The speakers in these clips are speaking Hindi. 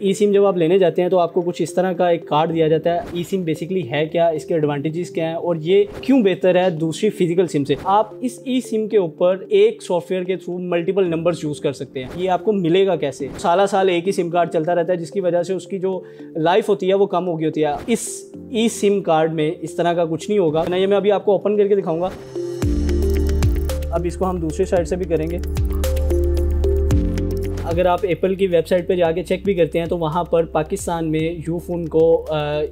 ई सिम जब आप लेने जाते हैं तो आपको कुछ इस तरह का एक कार्ड दिया जाता है। ई सिम बेसिकली है क्या, इसके एडवांटेजेस क्या हैं और ये क्यों बेहतर है दूसरी फिजिकल सिम से। आप इस ई सिम के ऊपर एक सॉफ्टवेयर के थ्रू मल्टीपल नंबर्स यूज कर सकते हैं। ये आपको मिलेगा कैसे? साल साल एक ही सिम कार्ड चलता रहता है, जिसकी वजह से उसकी जो लाइफ होती है वो कम हो गई होती है। इस ई सिम कार्ड में इस तरह का कुछ नहीं होगा ना। ये मैं अभी आपको ओपन करके दिखाऊंगा। अब इसको हम दूसरी साइड से भी करेंगे। अगर आप एप्पल की वेबसाइट पे जाके चेक भी करते हैं तो वहाँ पर पाकिस्तान में यूफोन को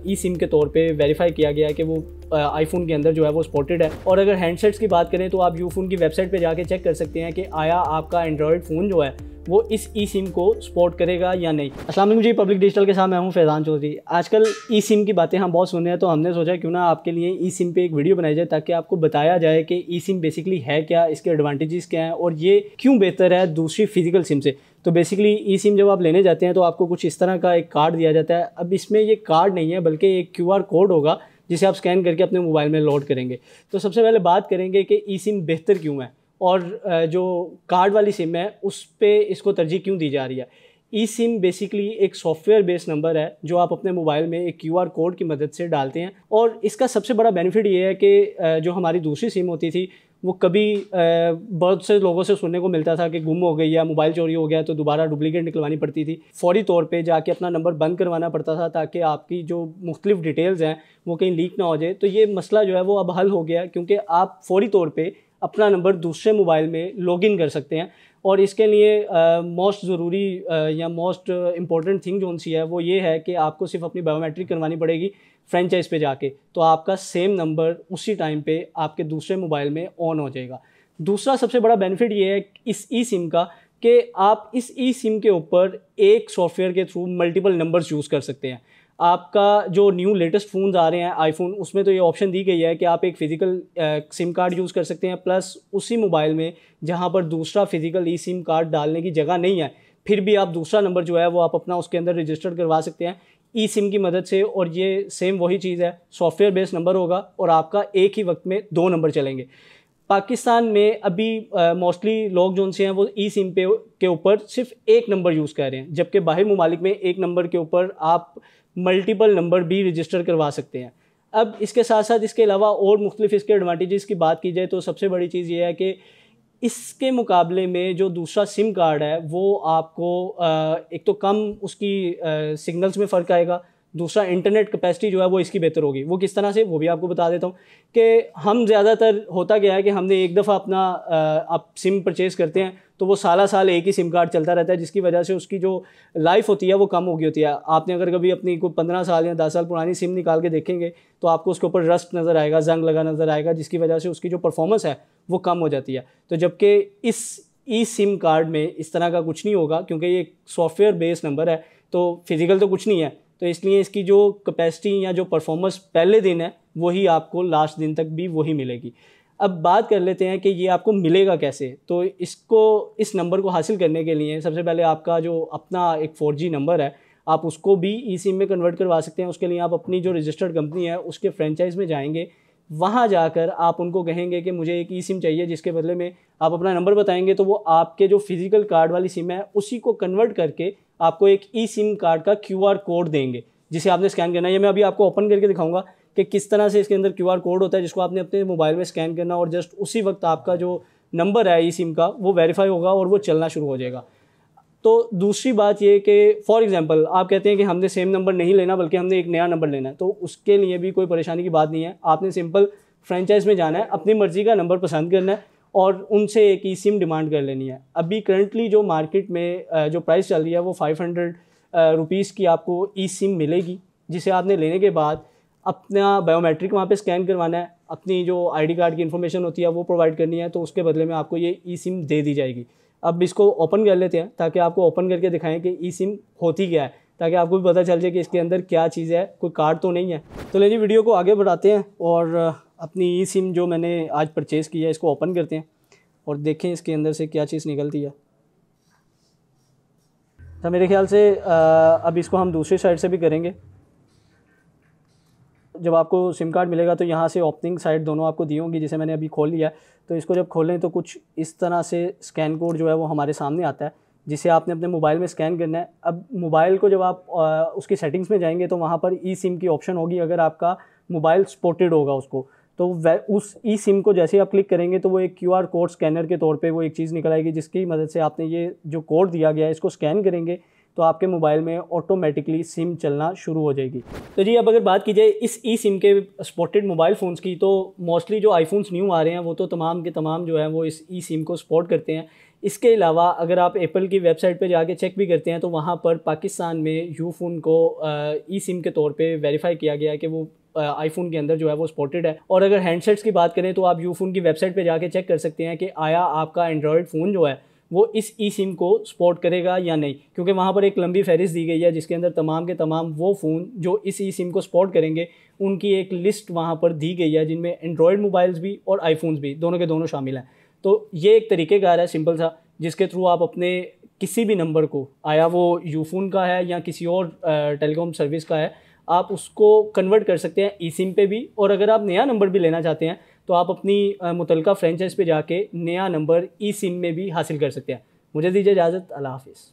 ई सिम के तौर पे वेरीफाई किया गया है कि वो आईफोन के अंदर जो है वो सपोर्टेड है। और अगर हैंडसेट्स की बात करें तो आप यूफोन की वेबसाइट पे जाके चेक कर सकते हैं कि आया आपका एंड्रॉयड फ़ोन जो है वो इस ई सिम को सपोर्ट करेगा या नहीं। अस्सलाम वालेकुम जी, पब्लिक डिजिटल के साथ मैं हूं फैज़ान चौधरी। आजकल ई सिम की बातें हम बहुत सुन रहे हैं, तो हमने सोचा क्यों ना आपके लिए ई सिम पे एक वीडियो बनाई जाए ताकि आपको बताया जाए कि ई सिम बेसिकली है क्या, इसके एडवांटेजेस क्या हैं और ये क्यों बेहतर है दूसरी फिजिकल सिम से। तो बेसिकली ई सिम जब आप लेने जाते हैं तो आपको कुछ इस तरह का एक कार्ड दिया जाता है। अब इसमें ये कार्ड नहीं है बल्कि एक QR कोड होगा जिसे आप स्कैन करके अपने मोबाइल में लोड करेंगे। तो सबसे पहले बात करेंगे कि ई सिम बेहतर क्यों है और जो कार्ड वाली सिम है उस पे इसको तरजीह क्यों दी जा रही है। ई सिम बेसिकली एक सॉफ्टवेयर बेस्ड नंबर है जो आप अपने मोबाइल में एक QR कोड की मदद से डालते हैं। और इसका सबसे बड़ा बेनिफिट ये है कि जो हमारी दूसरी सिम होती थी वो कभी बहुत से लोगों से सुनने को मिलता था कि गुम हो गई या मोबाइल चोरी हो गया तो दोबारा डुप्लीकेट निकलवानी पड़ती थी। फौरी तौर पे जाके अपना नंबर बंद करवाना पड़ता था ताकि आपकी जो मुख्तलिफ डिटेल्स हैं वो कहीं लीक ना हो जाए। तो ये मसला जो है वो अब हल हो गया क्योंकि आप फौरी तौर पर अपना नंबर दूसरे मोबाइल में लॉगिन कर सकते हैं। और इसके लिए मोस्ट ज़रूरी या मोस्ट इम्पॉर्टेंट थिंग जो सी है वो ये है कि आपको सिर्फ अपनी बायोमेट्रिक करवानी पड़ेगी फ्रेंचाइज पे जाके, तो आपका सेम नंबर उसी टाइम पे आपके दूसरे मोबाइल में ऑन हो जाएगा। दूसरा सबसे बड़ा बेनिफिट ये है इस ई सिम का कि आप इस ई सिम के ऊपर एक सॉफ्टवेयर के थ्रू मल्टीपल नंबर्स यूज़ कर सकते हैं। आपका जो न्यू लेटेस्ट फ़ोन्स आ रहे हैं आईफोन, उसमें तो ये ऑप्शन दी गई है कि आप एक फ़िज़िकल सिम कार्ड यूज़ कर सकते हैं, प्लस उसी मोबाइल में जहां पर दूसरा फ़िज़िकल ई सिम कार्ड डालने की जगह नहीं है फिर भी आप दूसरा नंबर जो है वो आप अपना उसके अंदर रजिस्टर्ड करवा सकते हैं ई सिम की मदद से। और ये सेम वही चीज़ है, सॉफ्टवेयर बेस्ड नंबर होगा और आपका एक ही वक्त में 2 नंबर चलेंगे। पाकिस्तान में अभी मोस्टली लोग जो से हैं वो ई सिम पे के ऊपर सिर्फ एक नंबर यूज़ कर रहे हैं, जबकि बाहर ममालिक में एक नंबर के ऊपर आप मल्टीपल नंबर भी रजिस्टर करवा सकते हैं। अब इसके साथ साथ इसके अलावा और मुख्तलिफ इसके एडवांटेजेस की बात की जाए तो सबसे बड़ी चीज़ ये है कि इसके मुकाबले में जो दूसरा सिम कार्ड है वो आपको एक तो कम उसकी सिग्नल्स में फ़र्क आएगा, दूसरा इंटरनेट कैपेसिटी जो है वो इसकी बेहतर होगी। वो किस तरह से वो भी आपको बता देता हूँ कि हम ज़्यादातर होता क्या है कि हमने एक दफ़ा अपना आप सिम परचेज़ करते हैं तो वो साल एक ही सिम कार्ड चलता रहता है, जिसकी वजह से उसकी जो लाइफ होती है वो कम हो गई होती है। आपने अगर कभी अपनी कोई 15 साल या 10 साल पुरानी सिम निकाल के देखेंगे तो आपको उसके ऊपर रस्ट नज़र आएगा, जंग लगा नज़र आएगा, जिसकी वजह से उसकी जो परफॉर्मेंस है वो कम हो जाती है। तो जबकि इस ई सिम कार्ड में इस तरह का कुछ नहीं होगा क्योंकि ये सॉफ्टवेयर बेस्ड नंबर है तो फिज़िकल तो कुछ नहीं है, तो इसलिए इसकी जो कैपेसिटी या जो परफॉर्मेंस पहले दिन है वही आपको लास्ट दिन तक भी वही मिलेगी। अब बात कर लेते हैं कि ये आपको मिलेगा कैसे। तो इस नंबर को हासिल करने के लिए सबसे पहले आपका जो अपना एक 4G नंबर है आप उसको भी ई सिम में कन्वर्ट करवा सकते हैं। उसके लिए आप अपनी जो रजिस्टर्ड कंपनी है उसके फ्रेंचाइज में जाएंगे, वहाँ जाकर आप उनको कहेंगे कि मुझे एक ई सिम चाहिए, जिसके बदले में आप अपना नंबर बताएंगे तो वो आपके जो फिज़िकल कार्ड वाली सिम है उसी को कन्वर्ट करके आपको एक ई सिम कार्ड का QR कोड देंगे जिसे आपने स्कैन करना है। ये मैं अभी आपको ओपन करके दिखाऊंगा कि किस तरह से इसके अंदर QR कोड होता है जिसको आपने अपने मोबाइल में स्कैन करना और जस्ट उसी वक्त आपका जो नंबर है ई सिम का वो वेरीफाई होगा और वो चलना शुरू हो जाएगा। तो दूसरी बात ये कि फॉर एग्जांपल आप कहते हैं कि हमने सेम नंबर नहीं लेना बल्कि हमने एक नया नंबर लेना है, तो उसके लिए भी कोई परेशानी की बात नहीं है। आपने सिंपल फ्रेंचाइज में जाना है, अपनी मर्ज़ी का नंबर पसंद करना है और उनसे एक ई सिम डिमांड कर लेनी है। अभी करंटली जो मार्केट में जो प्राइस चल रही है वो 500 रुपीज़ की आपको ई सिम मिलेगी, जिसे आपने लेने के बाद अपना बायोमेट्रिक वहाँ पे स्कैन करवाना है, अपनी जो ID कार्ड की इन्फॉर्मेशन होती है वो प्रोवाइड करनी है, तो उसके बदले में आपको ये ई सिम दे दी जाएगी। अब इसको ओपन कर लेते हैं ताकि आपको ओपन करके दिखाएं कि ई सिम होती क्या है, ताकि आपको भी पता चल जाए कि इसके अंदर क्या चीज़ है, कोई कार्ड तो नहीं है। तो लेकिन वीडियो को आगे बढ़ाते हैं और अपनी ई सिम जो मैंने आज परचेज़ की है इसको ओपन करते हैं और देखें इसके अंदर से क्या चीज़ निकलती है। तो मेरे ख्याल से अब इसको हम दूसरी साइड से भी करेंगे। जब आपको सिम कार्ड मिलेगा तो यहाँ से ओपनिंग साइड दोनों आपको दी होंगी, जिसे मैंने अभी खोल लिया है। तो इसको जब खोलें तो कुछ इस तरह से स्कैन कोड जो है वो हमारे सामने आता है। जिसे आपने अपने मोबाइल में स्कैन करना है। अब मोबाइल को जब आप उसकी सेटिंग्स में जाएंगे तो वहाँ पर ई सिम की ऑप्शन होगी। अगर आपका मोबाइल स्पॉटेड होगा उसको, तो उस ई सिम को जैसे आप क्लिक करेंगे तो वो एक QR कोड स्कैनर के तौर पे वो एक चीज़ निकल आएगी, जिसकी मदद से आपने ये जो कोड दिया गया है इसको स्कैन करेंगे तो आपके मोबाइल में ऑटोमेटिकली सिम चलना शुरू हो जाएगी। तो जी अब अगर बात की जाए इस ई सिम के स्पॉटेड मोबाइल फ़ोन्स की, तो मोस्टली जो आईफोन्स न्यू आ रहे हैं वो तो तमाम के तमाम जो है वो इस ई सिम को सपोर्ट करते हैं। इसके अलावा अगर आप एप्पल की वेबसाइट पे जाके चेक भी करते हैं तो वहाँ पर पाकिस्तान में यूफोन को ई सिम के तौर पे वेरीफाई किया गया है कि वो आईफोन के अंदर जो है वो सपोर्टेड है। और अगर हैंडसेट्स की बात करें तो आप यूफोन की वेबसाइट पे जाके चेक कर सकते हैं कि आया आपका एंड्रॉयड फ़ोन जो है वो इस ई सिम को सपोर्ट करेगा या नहीं, क्योंकि वहाँ पर एक लंबी फहरिस्त दी गई है जिसके अंदर तमाम के तमाम वो फ़ोन जो इस ई सिम को सपोर्ट करेंगे उनकी एक लिस्ट वहाँ पर दी गई है, जिनमें एंड्रॉयड मोबाइल्स भी और आईफोन्स भी दोनों के दोनों शामिल हैं। तो ये एक तरीक़ेकार है सिंपल सा, जिसके थ्रू आप अपने किसी भी नंबर को, आया वो यूफोन का है या किसी और टेलीकॉम सर्विस का है, आप उसको कन्वर्ट कर सकते हैं ई सिम पे भी। और अगर आप नया नंबर भी लेना चाहते हैं तो आप अपनी मुतलका फ्रेंचाइज पे जाके नया नंबर ई सिम में भी हासिल कर सकते हैं। मुझे दीजिए इजाज़त, अल्लाह हाफिज़।